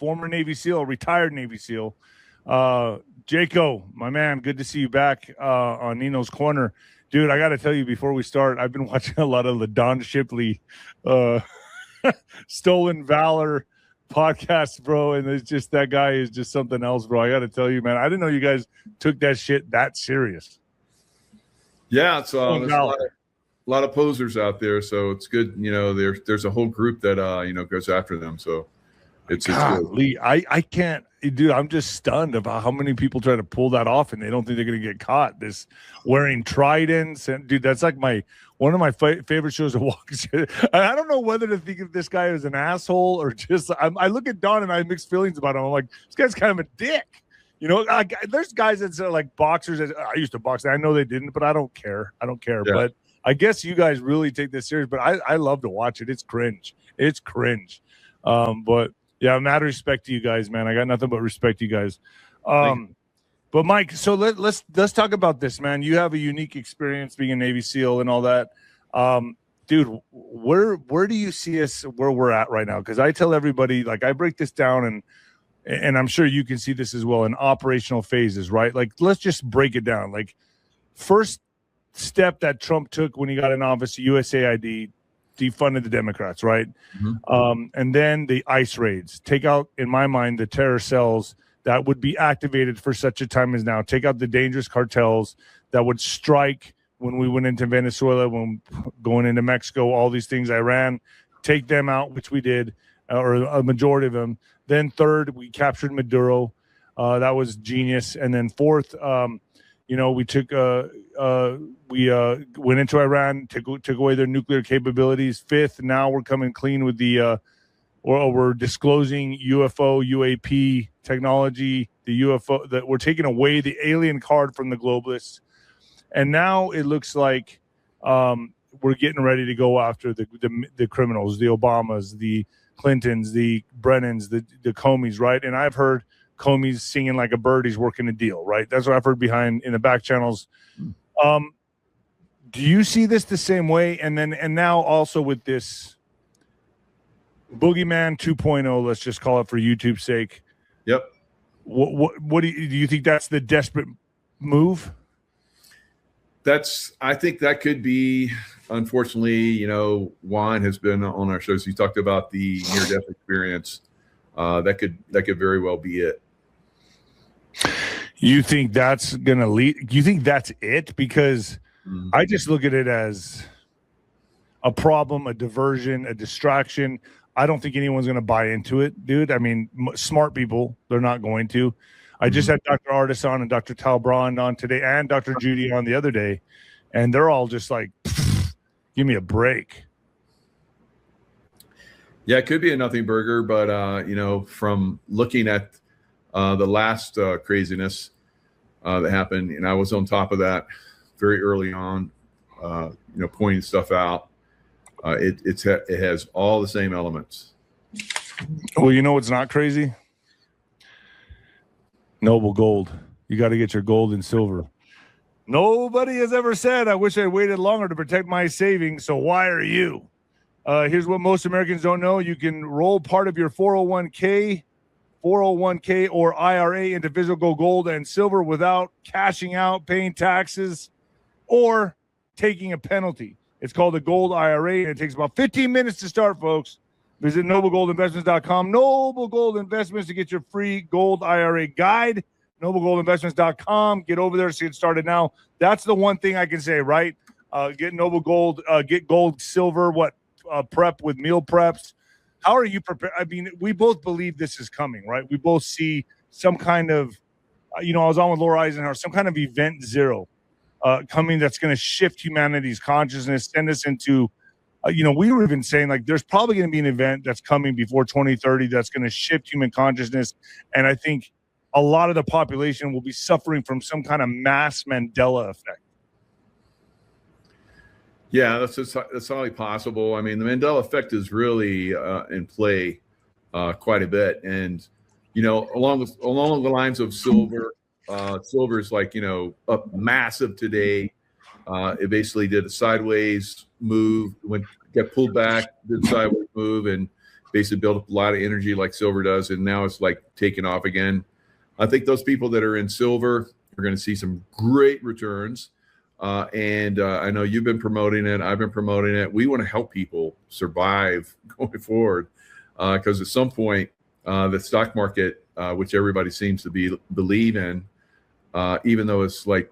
former Navy SEAL, retired Navy SEAL. Jaco, my man, good to see you back on Nino's Corner. Dude, I got to tell you before we start, I've been watching a lot of LaDon Shipley Stolen Valor podcast, bro, and it's just that guy is just something else, bro. I got to tell you, man, I didn't know you guys took that shit that serious. Yeah, it's there's a lot of posers out there, so it's good. You know, there's a whole group that goes after them. So it's Golly, I can't, dude. I'm just stunned about how many people try to pull that off, and they don't think they're gonna get caught. This wearing tridents, and dude, that's like one of my favorite shows to watch. I don't know whether to think of this guy as an asshole or just. I look at Don and I have mixed feelings about him. I'm like, this guy's kind of a dick. You know, there's guys that are like boxers. I used to box. I know they didn't, but I don't care. Yeah. But I guess you guys really take this serious. But I love to watch it. It's cringe. But yeah, mad respect to you guys, man. I got nothing but respect to you guys. But Mike, so let's talk about this, man. You have a unique experience being a Navy SEAL and all that. Dude, where do you see us where we're at right now? Because I tell everybody, like, I break this down and I'm sure you can see this as well in operational phases, right? Like, let's just break it down. Like, first step that Trump took when he got in office, USAID, defunded the Democrats, right? Mm-hmm. And then the ICE raids, take out, in my mind, the terror cells that would be activated for such a time as now. Take out the dangerous cartels that would strike when we went into Venezuela, when going into Mexico, all these things, Iran, take them out, which we did, or a majority of them. Then third, we captured Maduro. That was genius. And then fourth, we took went into Iran, took away their nuclear capabilities. Fifth, now we're coming clean with we're disclosing UAP technology, the UFO, that we're taking away the alien card from the globalists. And now it looks like we're getting ready to go after the criminals, the Obamas, the Clintons, the Brennans, the Comeys, right? And I've heard Comey's singing like a bird. He's working a deal, right? That's what I've heard behind in the back channels. Do you see this the same way? And now also with this Boogeyman 2.0, let's just call it for YouTube's sake. Yep. What do you think that's the desperate move? I think that could be, unfortunately, Juan has been on our shows. He talked about the near-death experience. That could very well be it. You think that's going to lead? You think that's it? Because I just look at it as a problem, a diversion, a distraction. I don't think anyone's going to buy into it, dude. I mean, smart people, they're not going to. I just had Dr. Artis on and Dr. Talbrand on today and Dr. Judy on the other day, and they're all just like, give me a break. Yeah, it could be a nothing burger, but, from looking at the last craziness that happened, and I was on top of that very early on, pointing stuff out. It has all the same elements. Well, you know what's not crazy? Noble gold. You got to get your gold and silver. Nobody has ever said, I wish I waited longer to protect my savings, so why are you? Here's what most Americans don't know. You can roll part of your 401k or IRA into physical gold and silver without cashing out, paying taxes, or taking a penalty. It's called a gold IRA, and it takes about 15 minutes to start, folks. Visit noblegoldinvestments.com. Noble Gold Investments to get your free gold IRA guide. noblegoldinvestments.com. Get over there to get started now. That's the one thing I can say, right? Get Noble Gold, get gold, silver, prep with meal preps. How are you prepared? I mean, we both believe this is coming, right? We both see some kind of, I was on with Laura Eisenhower, some kind of event zero coming that's going to shift humanity's consciousness, send us into, we were even saying, like, there's probably going to be an event that's coming before 2030 that's going to shift human consciousness. And I think a lot of the population will be suffering from some kind of mass Mandela effect. Yeah, that's highly possible. I mean, the Mandela effect is really in play quite a bit. And, along the lines of silver, silver is like, up massive today. It basically did a sideways move, got pulled back, did a sideways move, and basically built up a lot of energy like silver does, and now it's like taking off again. I think those people that are in silver are going to see some great returns. And I know you've been promoting it. I've been promoting it. We want to help people survive going forward, because at some point, the stock market, which everybody seems to believe in, even though it's like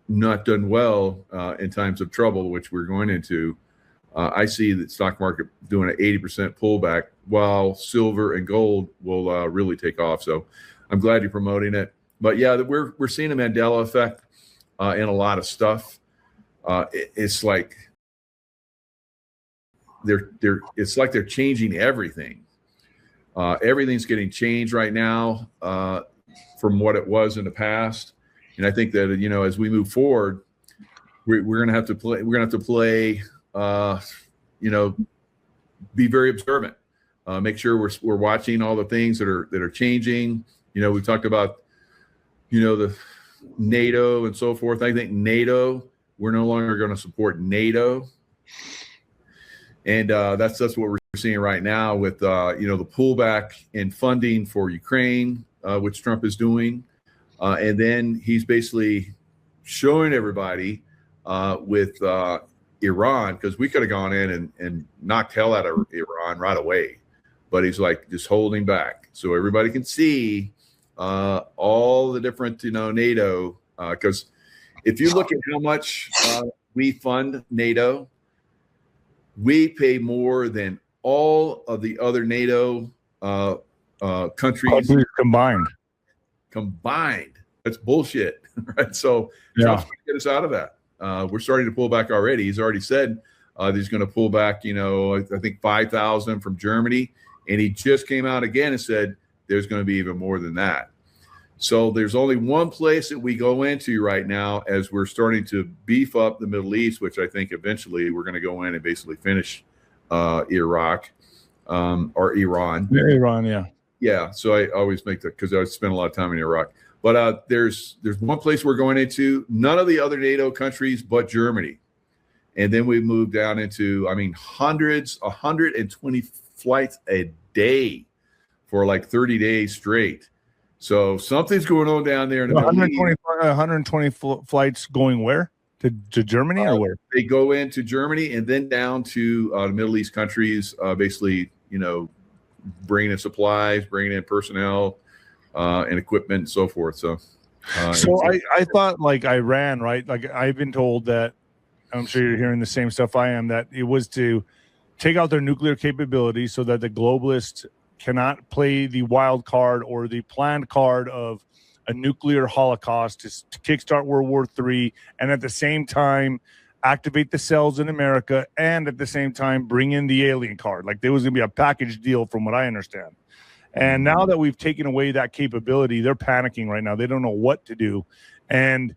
not done well in times of trouble, which we're going into, I see the stock market doing an 80% pullback, while silver and gold will really take off. So I'm glad you're promoting it. But yeah, we're seeing a Mandela effect in a lot of stuff. It's like it's like they're changing everything. Everything's getting changed right now from what it was in the past, and I think that as we move forward, we're going to have to play. We're going to have to play. Be very observant. Make sure we're watching all the things that are changing. We talked about the NATO and so forth. I think NATO, we're no longer going to support NATO, and that's what we're seeing right now with the pullback in funding for Ukraine, which Trump is doing, and then he's basically showing everybody with Iran, because we could have gone in and knocked hell out of Iran right away, but he's like just holding back so everybody can see all the different NATO, because if you look at how much we fund NATO, we pay more than all of the other NATO countries combined. That's bullshit, right? So Trump's going to get us out of that. We're starting to pull back already. He's already said that he's going to pull back, I think 5,000 from Germany. And he just came out again and said there's going to be even more than that. So there's only one place that we go into right now as we're starting to beef up the Middle East, which I think eventually we're going to go in and basically finish Iraq or Iran. Iran, yeah. Yeah, so I always make that because I spent a lot of time in Iraq. But there's one place we're going into, none of the other NATO countries but Germany. And then we move down into, 120 flights a day for like 30 days straight. So something's going on down there in the 120 flights going where? To Germany or where? They go into Germany and then down to the Middle East countries, basically, bringing in supplies, bringing in personnel, and equipment and so forth. So I thought like Iran, right? Like I've been told that, I'm sure you're hearing the same stuff I am, that it was to take out their nuclear capability so that the globalists cannot play the wild card or the planned card of a nuclear holocaust to kickstart World War III, and at the same time activate the cells in America, and at the same time bring in the alien card. Like there was going to be a package deal from what I understand. And now that we've taken away that capability, they're panicking right now. They don't know what to do. And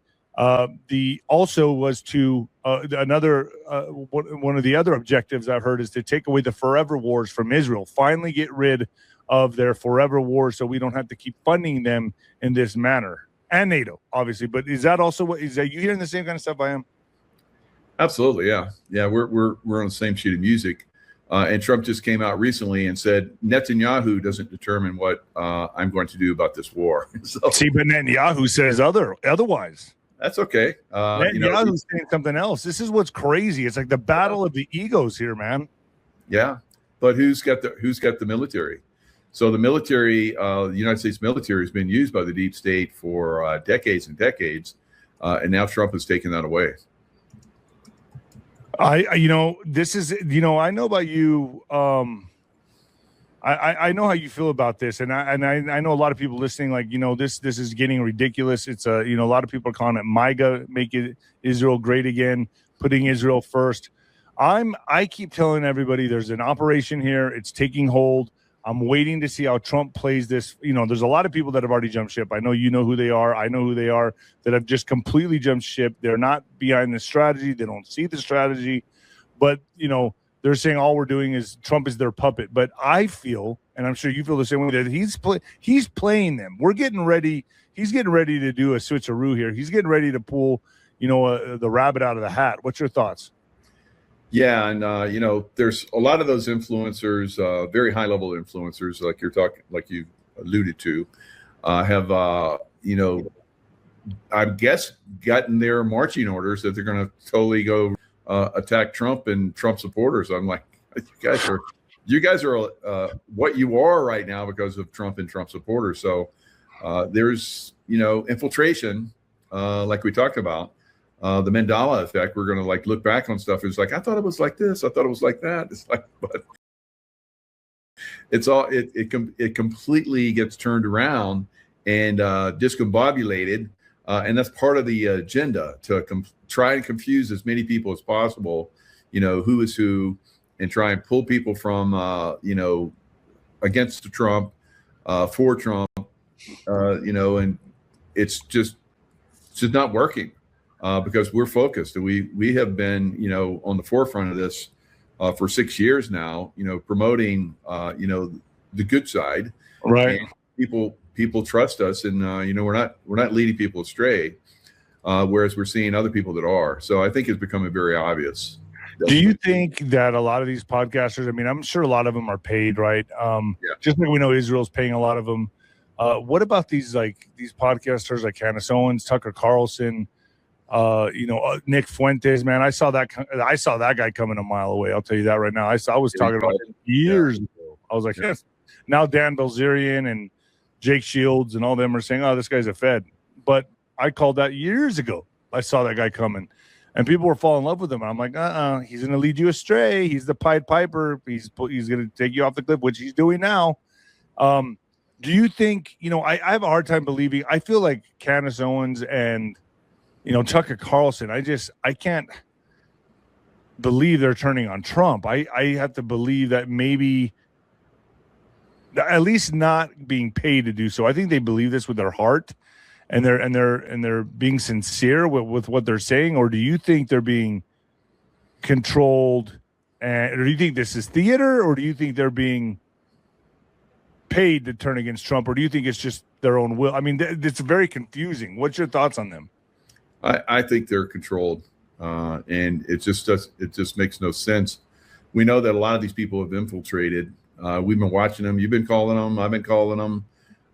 the also was to one of the other objectives I've heard is to take away the forever wars from Israel. Finally, get rid of their forever wars so we don't have to keep funding them in this manner. And NATO, obviously. But is that also what is that? You hearing the same kind of stuff I am? Absolutely, yeah. We're on the same sheet of music. And Trump just came out recently and said Netanyahu doesn't determine what I'm going to do about this war. So, see, but Netanyahu says otherwise. That's okay. Netanyahu's saying something else. This is what's crazy. It's like the battle of the egos here, man. Yeah, but who's got the military? So the military, the United States military, has been used by the deep state for decades and decades, and now Trump has taken that away. This is, I know about you. I know how you feel about this, and I know a lot of people listening, like, this is getting ridiculous. It's a lot of people are calling it MAGA, make it Israel great again, putting Israel first. I keep telling everybody there's an operation here. It's taking hold. I'm waiting to see how Trump plays this. There's a lot of people that have already jumped ship. I know you know who they are. I know who they are that have just completely jumped ship. They're not behind the strategy. They don't see the strategy. But, they're saying all we're doing is Trump is their puppet. But I feel, and I'm sure you feel the same way, that he's playing them. We're getting ready. He's getting ready to do a switcheroo here. He's getting ready to pull, the rabbit out of the hat. What's your thoughts? Yeah, and there's a lot of those influencers, very high level influencers, like like you alluded to, have I guess gotten their marching orders that they're going to totally go attack Trump and Trump supporters. I'm like, you guys are what you are right now because of Trump and Trump supporters. So there's infiltration, like we talked about. The Mandela effect. We're going to like look back on stuff. It's like, I thought it was like this. I thought it was like that. It's like, but it's all, it completely gets turned around and discombobulated. And that's part of the agenda to try and confuse as many people as possible, who is who, and try and pull people from, against Trump, for Trump, and it's just not working. Because we're focused, and we have been on the forefront of this for 6 years now, promoting the good side, right? And people trust us, and we're not leading people astray, whereas we're seeing other people that are. So I think it's becoming very obvious. Do you think that a lot of these podcasters, I mean, I'm sure a lot of them are paid, right? Yeah. Just like we know Israel's paying a lot of them. What about these podcasters like Candace Owens, Tucker Carlson? Nick Fuentes, man, I saw that guy coming a mile away. I'll tell you that right now. I was talking about it years ago. I was like, yes. Now Dan Bilzerian and Jake Shields and all them are saying, oh, this guy's a Fed. But I called that years ago. I saw that guy coming, and people were falling in love with him. And I'm like, he's going to lead you astray. He's the Pied Piper. He's going to take you off the cliff, which he's doing now. Do you think, I have a hard time believing. I feel like Candace Owens and Tucker Carlson, I can't believe they're turning on Trump. I have to believe that maybe at least not being paid to do so. I think they believe this with their heart, and they're being sincere with what they're saying. Or do you think they're being controlled, or do you think this is theater, or do you think they're being paid to turn against Trump, or do you think it's just their own will? I mean, it's very confusing. What's your thoughts on them? I think they're controlled, and it just makes no sense. We know that a lot of these people have infiltrated. We've been watching them. You've been calling them. I've been calling them,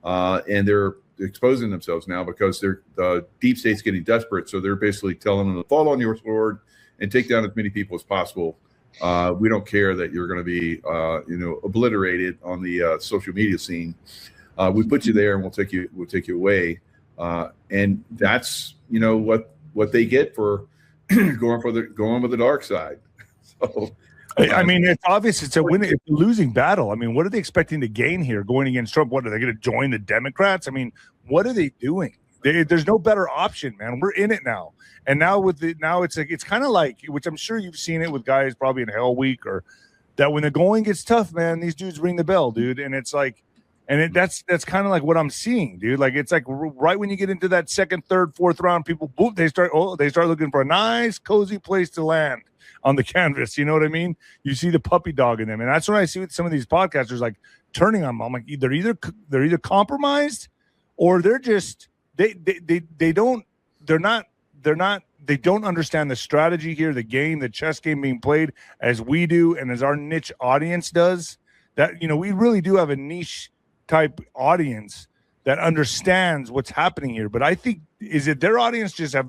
and they're exposing themselves now because the deep state's getting desperate. So they're basically telling them to fall on your sword and take down as many people as possible. We don't care that you're going to be, obliterated on the social media scene. We put you there, and we'll take you away. And that's what they get for going with the dark side. So I mean, it's obvious it's a losing battle. I mean, what are they expecting to gain here going against Trump? What are they going to join the Democrats? I mean, what are they doing? There's no better option, man. We're in it now, and now it's kind of like, which I'm sure you've seen it with guys probably in Hell Week, or that when the going gets tough, man, these dudes ring the bell, dude, and it's like. And that's kind of like what I'm seeing, dude. Like, it's like right when you get into that second, third, fourth round, people, boom, they start looking for a nice, cozy place to land on the canvas. You know what I mean? You see the puppy dog in them, and that's what I see with some of these podcasters, like turning on them. I'm like, they're either compromised, or they're just they don't understand the strategy here, the game, the chess game being played as we do, and as our niche audience does. That we really do have a niche type audience that understands what's happening here. But I think, is it their audience just have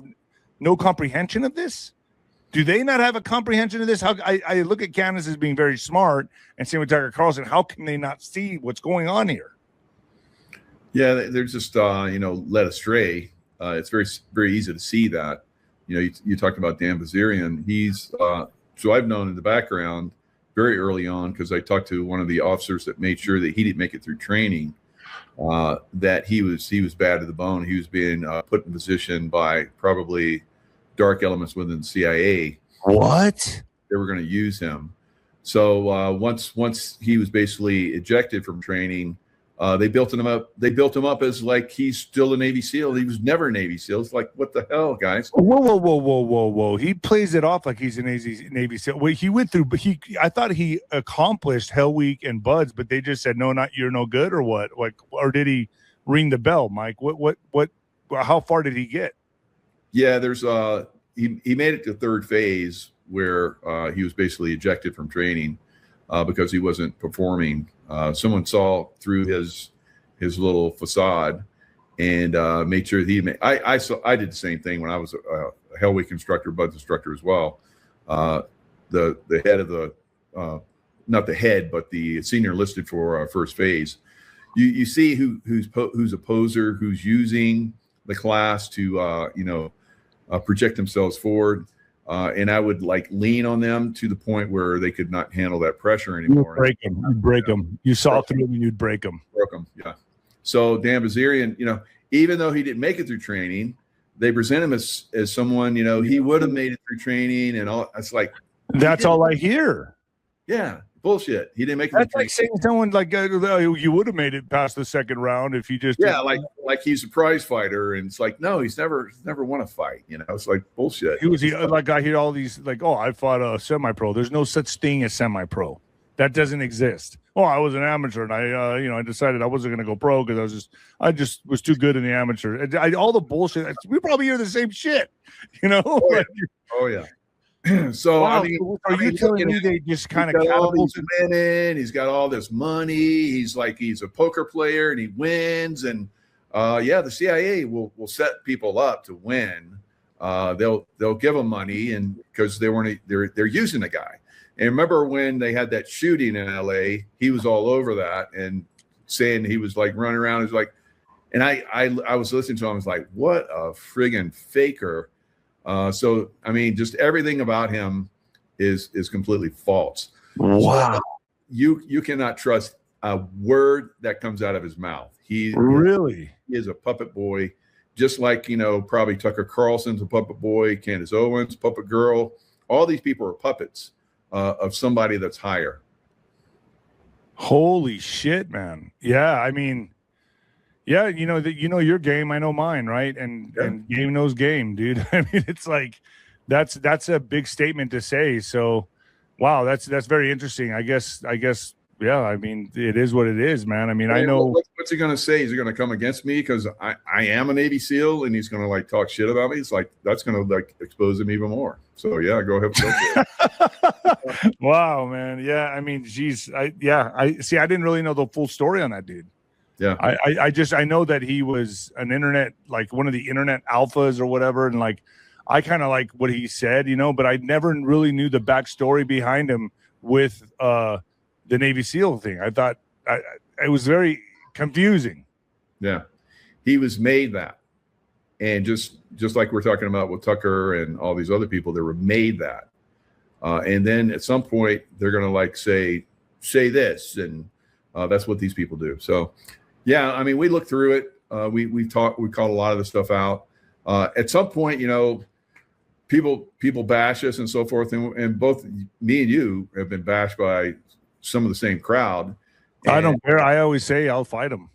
no comprehension of this? Do they not have a comprehension of this? How I look at Candace as being very smart, and same with Tucker Carlson. How can they not see what's going on here? Yeah, they're just led astray. It's very, very easy to see that. You talked about Dan Bilzerian. He's so I've known in the background very early on, because I talked to one of the officers that made sure that he didn't make it through training, that he was bad to the bone. He was being put in position by probably dark elements within the CIA. What? They were going to use him. So once he was basically ejected from training, they built him up. They built him up as like he's still a Navy SEAL. He was never a Navy SEAL. It's like, what the hell, guys? Whoa! He plays it off like he's a Navy SEAL. Wait, he went through, but I thought he accomplished Hell Week and Buds, but they just said no, not you're no good, or what? Like, or did he ring the bell, Mike? What? How far did he get? Yeah, there's he made it to third phase, where he was basically ejected from training because he wasn't performing. Someone saw through his little facade and made sure that he made. I did the same thing when I was a Hell Week instructor, Buds instructor as well. The head of the not the head, but the senior listed for first phase. You see who's a poser, who's using the class to project themselves forward, and I would like lean on them to the point where they could not handle that pressure anymore. You'd break them. You saw through them and you'd break them. Broke them, yeah. So Dan Bazarian, even though he didn't make it through training, they present him as someone, he would have made it through training and all. It's like that's all I hear. Yeah, bullshit. He didn't make it. That's like saying someone like you would have made it past the second round if you just like he's a prize fighter, and it's like no, he's never won a fight. It's like bullshit. I hear all these like, oh, I fought a semi-pro. There's no such thing as semi-pro. That doesn't exist. Oh, I was an amateur, and I decided I wasn't going to go pro because I just was too good in the amateur. All the bullshit. We probably hear the same shit, Oh yeah. So wow, are you telling me they just kind of he's winning? He's got all this money. He's a poker player and he wins. And the CIA will set people up to win. They'll give them money and because they're using the guy. And remember when they had that shooting in LA, he was all over that and saying he was like running around. He's like, and I was listening to him. I was like, what a friggin' faker. So I mean, just everything about him is completely false. Wow. So you cannot trust a word that comes out of his mouth. He is a puppet boy, just like probably Tucker Carlson's a puppet boy, Candace Owens, puppet girl. All these people are puppets of somebody that's higher. Holy shit, man! Yeah, I mean. Yeah, your game, I know mine, right? And game knows game, dude. I mean, it's like that's a big statement to say. So, wow, that's very interesting. I guess, yeah. I mean, it is what it is, man. I mean, I know. What's he gonna say? Is he gonna come against me because I am a Navy SEAL and he's gonna like talk shit about me? It's like that's gonna like expose him even more. So yeah, go ahead. Wow, man. Yeah, I mean, geez, I didn't really know the full story on that dude. Yeah, I know that he was an internet, like one of the internet alphas or whatever, and like I kind of like what he said, but I never really knew the backstory behind him with the Navy SEAL thing. I thought it was very confusing. Yeah, he was made that, and just like we're talking about with Tucker and all these other people, they were made that, and then at some point they're gonna like say this, and that's what these people do. So. Yeah, I mean, we looked through it. We caught a lot of the stuff out. At some point, people bash us and so forth, and both me and you have been bashed by some of the same crowd. And, I don't care. I always say I'll fight them.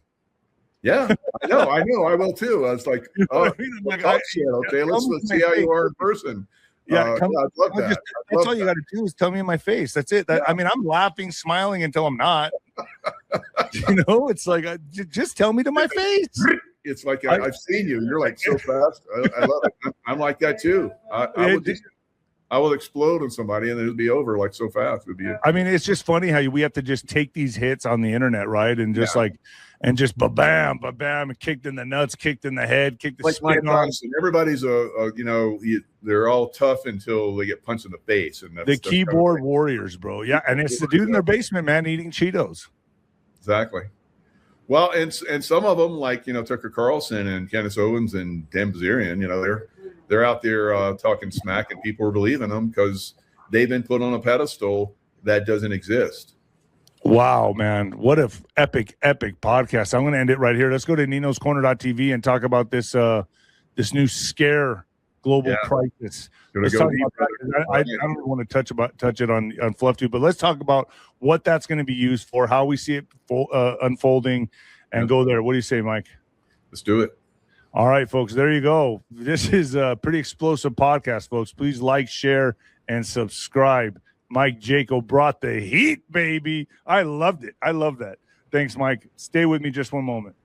Yeah, I know, I will too. I was like, okay, let's see how you are in person. Yeah, I'd love that. That's all you got to do is tell me in my face. That's it. I mean, I'm laughing, smiling until I'm not. It's like just tell me to my face. It's like I've seen you. You're like so fast. I love it. I'm like that too. I will explode on somebody and it'll be over like so fast. I mean, it's just funny how we have to just take these hits on the internet, right? And just just ba-bam, and kicked in the nuts, kicked in the head, kicked the spin on. Everybody's they're all tough until they get punched in the face. And the keyboard warriors, bro. Yeah, and it's the dude in their basement, man, eating Cheetos. Exactly. Well, and some of them, like Tucker Carlson and Candace Owens and Dan Bazarian, they're out there talking smack, and people are believing them because they've been put on a pedestal that doesn't exist. Wow, man. What a epic podcast. I'm going to end it right here. Let's go to ninoscorner.tv and talk about this new scare global crisis. Let's talk about that. I don't want to touch it on Fluff Tube, but let's talk about what that's going to be used for, how we see it unfolding, and go there. What do you say, Mike? Let's do it. All right, folks, there you go. This is a pretty explosive podcast, folks. Please like, share, and subscribe. Mike Jaco brought the heat, baby. I loved it. I love that. Thanks, Mike. Stay with me just one moment.